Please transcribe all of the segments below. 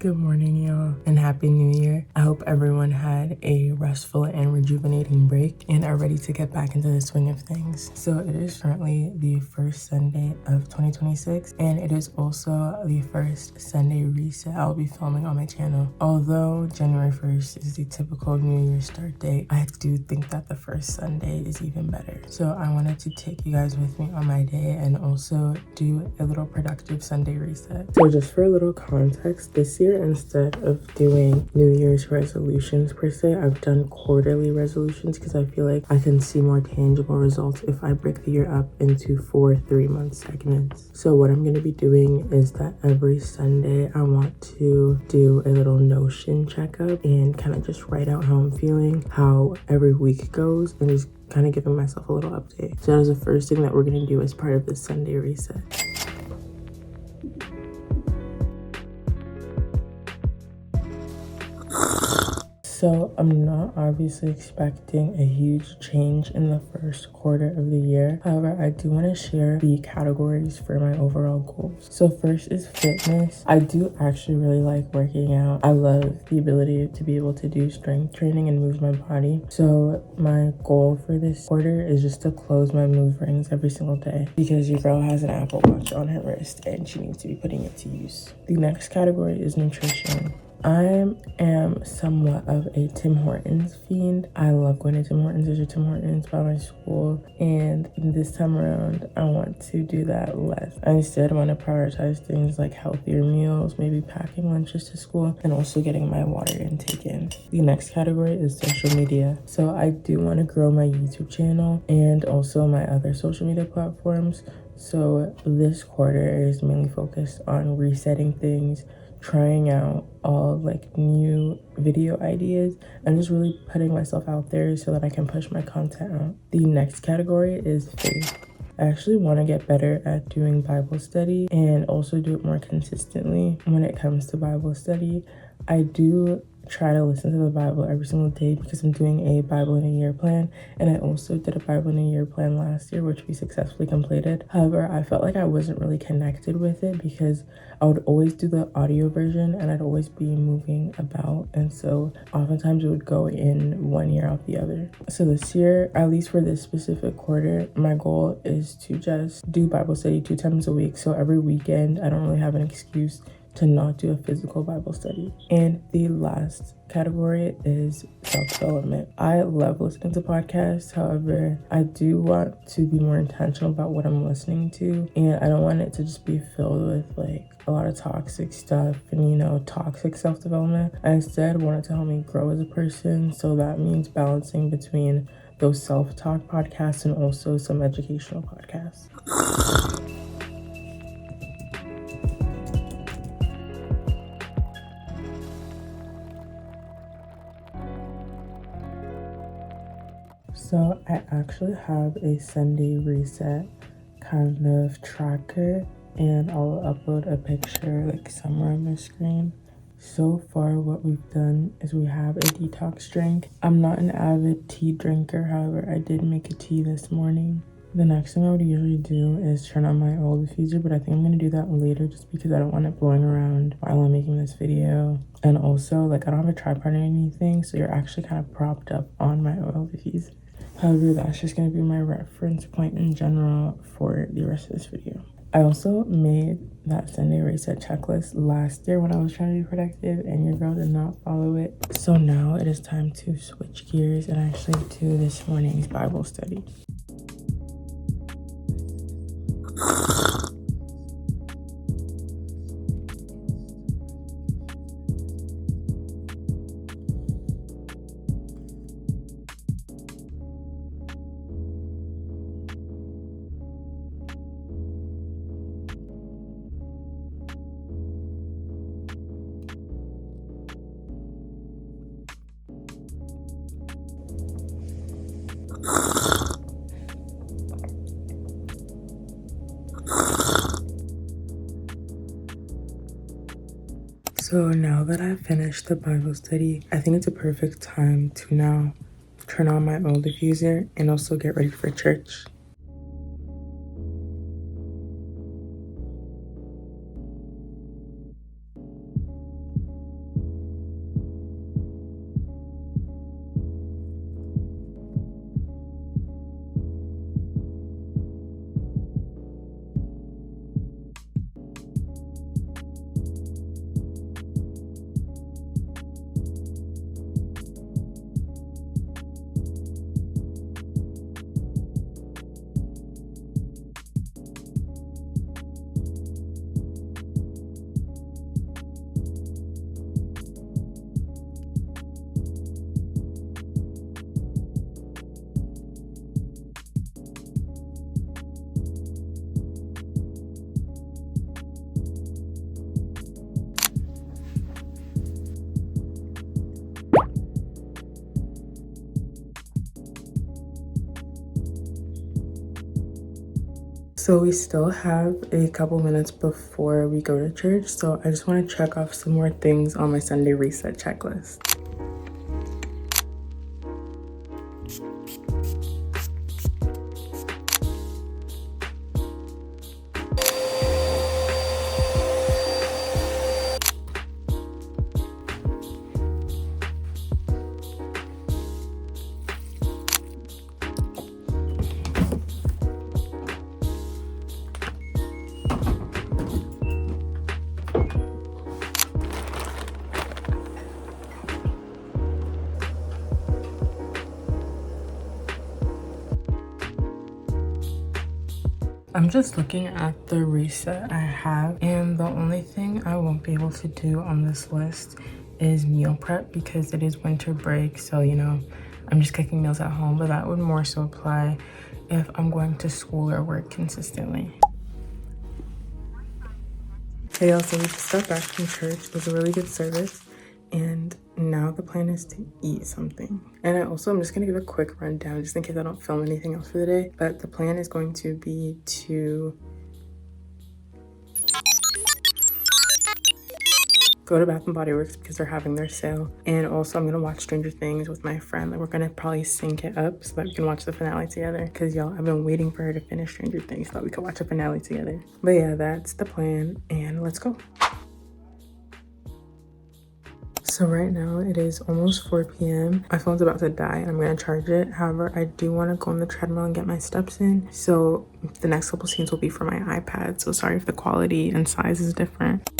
Good morning, y'all, and Happy New Year. I hope everyone had a restful and rejuvenating break and are ready to get back into the swing of things. So it is currently the first Sunday of 2026, and it is also the first Sunday reset I'll be filming on my channel. Although January 1st is the typical New Year start date, I do think that the first Sunday is even better. So I wanted to take you guys with me on my day and also do a little productive Sunday reset. So just for a little context, this year, instead of doing New Year's resolutions per se, I've done quarterly resolutions because I feel like I can see more tangible results if I break the year up into 4 3-month segments. So what I'm going to be doing is that every Sunday I want to do a little Notion checkup and kind of just write out how I'm feeling, how every week goes, and just kind of giving myself a little update. So that is the first thing that we're going to do as part of this Sunday reset. So I'm not obviously expecting a huge change in the first quarter of the year. However, I do want to share the categories for my overall goals. So first is fitness. I do actually really like working out. I love the ability to be able to do strength training and move my body. So my goal for this quarter is just to close my move rings every single day because your girl has an Apple Watch on her wrist and she needs to be putting it to use. The next category is nutrition. I am somewhat of a Tim Hortons fiend. I love going to Tim Hortons. There's a Tim Hortons by my school, and this time around I want to do that less. I instead want to prioritize things like healthier meals, maybe packing lunches to school, and also getting my water intake in. The next category is social media. So I do want to grow my YouTube channel and also my other social media platforms. So this quarter is mainly focused on resetting things, trying out all like new video ideas, and just really putting myself out there so that I can push my content out. The next category is faith. I actually want to get better at doing Bible study and also do it more consistently. When it comes to Bible study, I do try to listen to the Bible every single day because I'm doing a Bible in a year plan, and I also did a Bible in a year plan last year, which we successfully completed. However, I felt like I wasn't really connected with it because I would always do the audio version and I'd always be moving about, and so oftentimes it would go in one year out the other. So this year, at least for this specific quarter, my goal is to just do Bible study 2 times a week. So every weekend I don't really have an excuse to not do a physical Bible study. And the last category is self-development. I love listening to podcasts. However, I do want to be more intentional about what I'm listening to, and I don't want it to just be filled with like a lot of toxic stuff and toxic self-development. I instead want it to help me grow as a person. So that means balancing between those self-talk podcasts and also some educational podcasts. So I actually have a Sunday reset kind of tracker, and I'll upload a picture like somewhere on my screen. So far what we've done is we have a detox drink. I'm not an avid tea drinker, however I did make a tea this morning. The next thing I would usually do is turn on my oil diffuser, but I think I'm going to do that later just because I don't want it blowing around while I'm making this video. And also, like, I don't have a tripod or anything, so you're actually kind of propped up on my oil diffuser. However, that's just going to be my reference point in general for the rest of this video. I also made that Sunday reset checklist last year when I was trying to be productive, and your girl did not follow it. So now it is time to switch gears and actually do this morning's Bible study. So now that I've finished the Bible study, I think it's a perfect time to now turn on my oil diffuser and also get ready for church. So we still have a couple minutes before we go to church, so I just want to check off some more things on my Sunday reset checklist. I'm just looking at the reset I have, and the only thing I won't be able to do on this list is meal prep because it is winter break. So, you know, I'm just cooking meals at home, but that would more so apply if I'm going to school or work consistently. Hey y'all, so we just got back from church. It was a really good service, and now the plan is to eat something. And I'm just gonna give a quick rundown just in case I don't film anything else for the day, but the plan is going to be to go to Bath and Body Works because they're having their sale, and also I'm gonna watch Stranger Things with my friend. Like, we're gonna probably sync it up so that we can watch the finale together, because y'all, I've been waiting for her to finish Stranger Things so that we can watch the finale together. But yeah, that's the plan, and let's go. So right now it is almost 4 p.m. My phone's about to die and I'm gonna charge it. However, I do want to go on the treadmill and get my steps in. So the next couple scenes will be for my iPad. So sorry if the quality and size is different.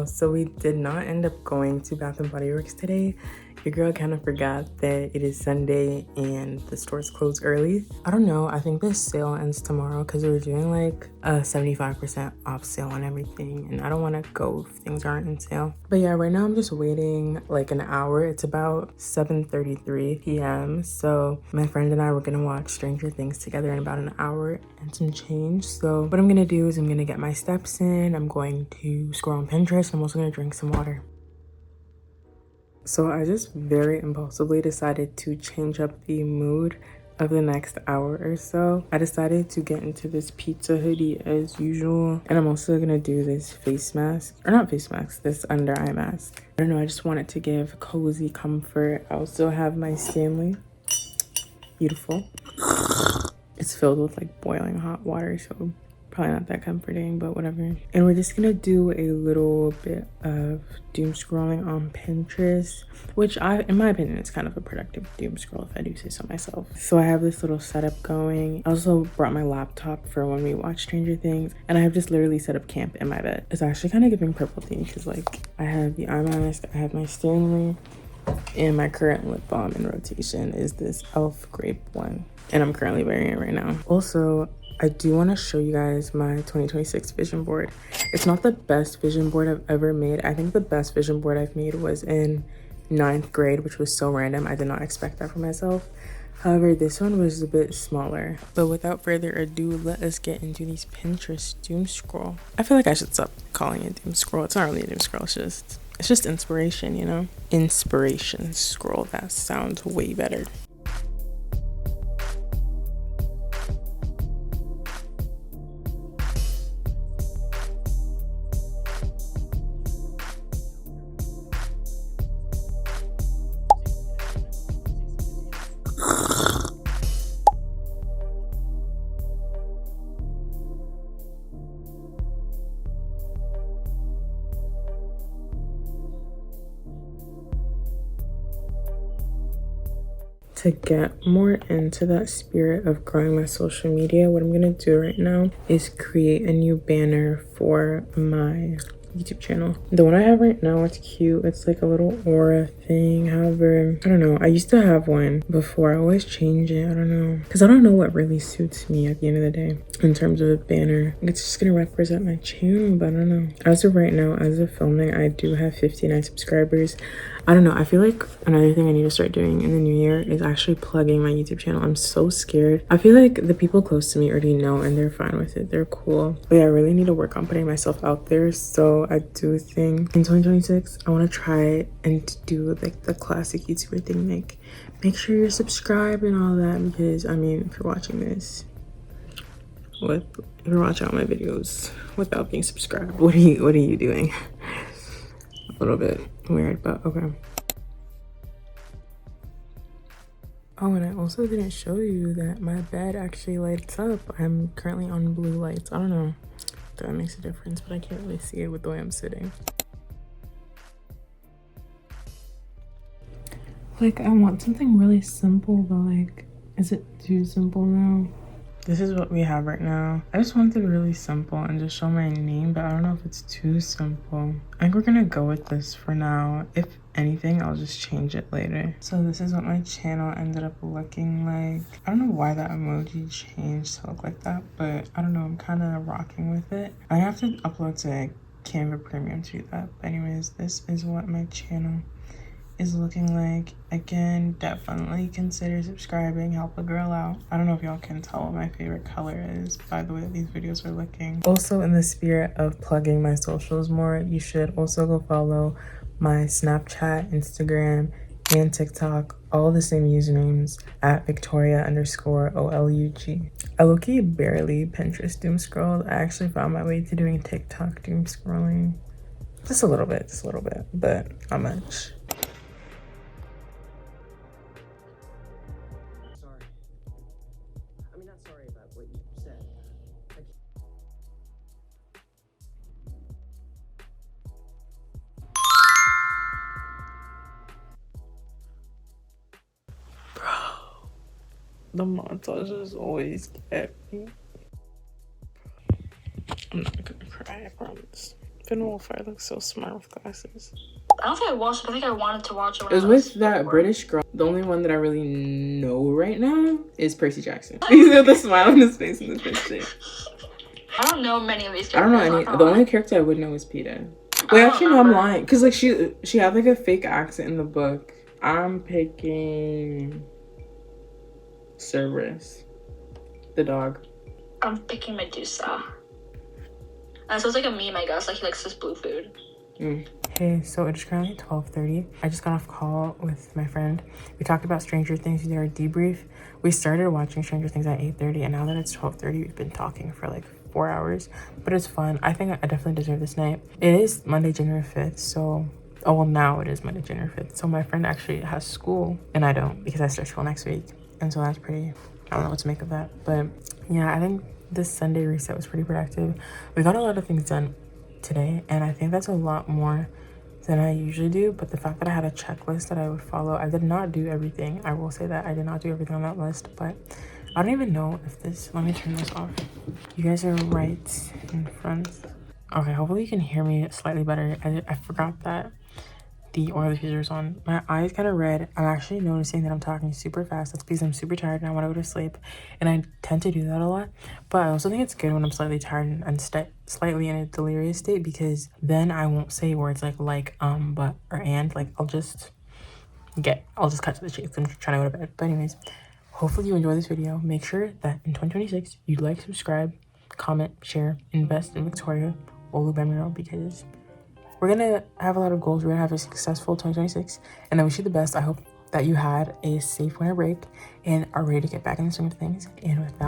So we did not end up going to Bath and Body Works today. Your girl kind of forgot that it is Sunday and the stores close early. I don't know, I think this sale ends tomorrow because we're doing like a 75% off sale on everything, and I don't want to go if things aren't in sale. But yeah, right now I'm just waiting like an hour. It's about 7:33 p.m. So my friend and I were gonna watch Stranger Things together in about an hour and some change. So what I'm gonna do is I'm gonna get my steps in, I'm going to scroll on Pinterest, I'm also gonna drink some water. So I just very impulsively decided to change up the mood of the next hour or so. I decided to get into this pizza hoodie as usual, and I'm also gonna do this face mask, or not face mask, this under eye mask. I don't know, I just wanted to give cozy comfort. I also have my Stanley, beautiful. It's filled with like boiling hot water, so probably not that comforting, but whatever. And we're just gonna do a little bit of doom scrolling on Pinterest, which in my opinion, is kind of a productive doom scroll if I do say so myself. So I have this little setup going. I also brought my laptop for when we watch Stranger Things, and I have just literally set up camp in my bed. It's actually kind of giving purple theme because like I have the eye mask, I have my Stanley, and my current lip balm in rotation is this e.l.f. grape one, and I'm currently wearing it right now. Also, I do want to show you guys my 2026 vision board. It's not the best vision board I've ever made. I think the best vision board I've made was in 9th grade, which was so random. I did not expect that for myself. However, this one was a bit smaller. But without further ado, let us get into these Pinterest doom scroll. I feel like I should stop calling it doom scroll. It's not really a doom scroll. It's just inspiration, you know? Inspiration scroll. That sounds way better. To get more into that spirit of growing my social media, what I'm gonna do right now is create a new banner for my YouTube channel. The one I have right now, it's cute. It's like a little aura thing. However, I don't know. I used to have one before. I always change it. I don't know. Because I don't know what really suits me at the end of the day in terms of a banner. It's just going to represent my channel, but I don't know. As of right now, as of filming, I do have 59 subscribers. I don't know. I feel like another thing I need to start doing in the new year is actually plugging my YouTube channel. I'm so scared. I feel like the people close to me already know and they're fine with it. They're cool. But yeah, I really need to work on putting myself out there. So I do think in 2026, I want to try and do like the classic YouTuber thing. Like, make sure you're subscribed and all that. Because, I mean, if you're watching this, if you're watching all my videos without being subscribed, what are you doing? A little bit weird, but okay. Oh, and I also didn't show you that my bed actually lights up. I'm currently on blue lights. I don't know if that makes a difference, but I can't really see it with the way I'm sitting. Like, I want something really simple, but like, is it too simple now? This is what we have right now. I just wanted it really simple and just show my name, but I don't know if it's too simple. I think we're gonna go with this for now. If anything, I'll just change it later. So this is what my channel ended up looking like. I don't know why that emoji changed to look like that, but I don't know, I'm kind of rocking with it. I have to upload to Canva Premium to do that. But anyways, this is what my channel is looking like. Again, definitely consider subscribing, help a girl out. I don't know if y'all can tell what my favorite color is by the way that these videos are looking. Also, in the spirit of plugging my socials more, you should also go follow my Snapchat, Instagram, and TikTok, all the same usernames at Victoria_OLUG. I low-key barely Pinterest doom scrolled. I actually found my way to doing TikTok doom scrolling. Just a little bit, but not much. The montages always get me. I'm not gonna cry, I promise. Finn Wolfhard looks so smart with glasses. I don't think I watched it. I think I wanted to watch it. It was with that British girl. The only one that I really know right now is Percy Jackson. He's got the smile on his face in this picture. I don't know many of these characters. I don't know any. The only character I would know is Peeta. Wait, actually, no, I'm lying. Because, like, she had, like, a fake accent in the book. I'm picking Cerberus, the dog. I'm picking Medusa. And so it's like a meme, I guess. Like, he likes this blue food. Hey, so it's currently 12:30. I just got off call with my friend. We talked about Stranger Things. We did our debrief. We started watching Stranger Things at 8:30, and now that it's 12:30, we've been talking for like 4 hours. But it's fun. I think I definitely deserve this night. It is Monday, January 5th, so... Oh, well, now it is Monday, January 5th. So my friend actually has school, and I don't, because I start school next week. And so that's pretty... I don't know what to make of that. But, yeah, I think this Sunday reset was pretty productive. We got a lot of things done today, and I think that's a lot more than I usually do. But the fact that I had a checklist that I would follow, I did not do everything. I will say that I did not do everything on that list, but I don't even know if this... Let me turn this off. You guys are right in front. Okay, hopefully you can hear me slightly better. I forgot that the oil diffuser is on. My eyes kind of red. I'm actually noticing that I'm talking super fast. That's because I'm super tired and I want to go to sleep, and I tend to do that a lot. But I also think it's good when I'm slightly tired and slightly in a delirious state, because then I won't say words like but, or and. Like, I'll just cut to the chase. I'm trying to go to bed. But anyways, hopefully you enjoy this video. Make sure that in 2026 you like, subscribe, comment, share, invest in Victoria Olubemiro, because we're gonna have a lot of goals. We're gonna have a successful 2026, and I wish you the best. I hope that you had a safe winter break and are ready to get back in the swing of things. And with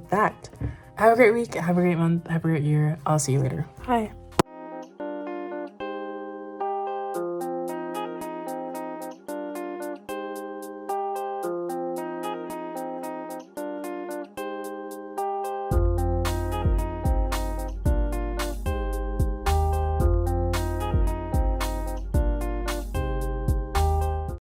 that, have a great week, have a great month, have a great year. I'll see you later. Bye.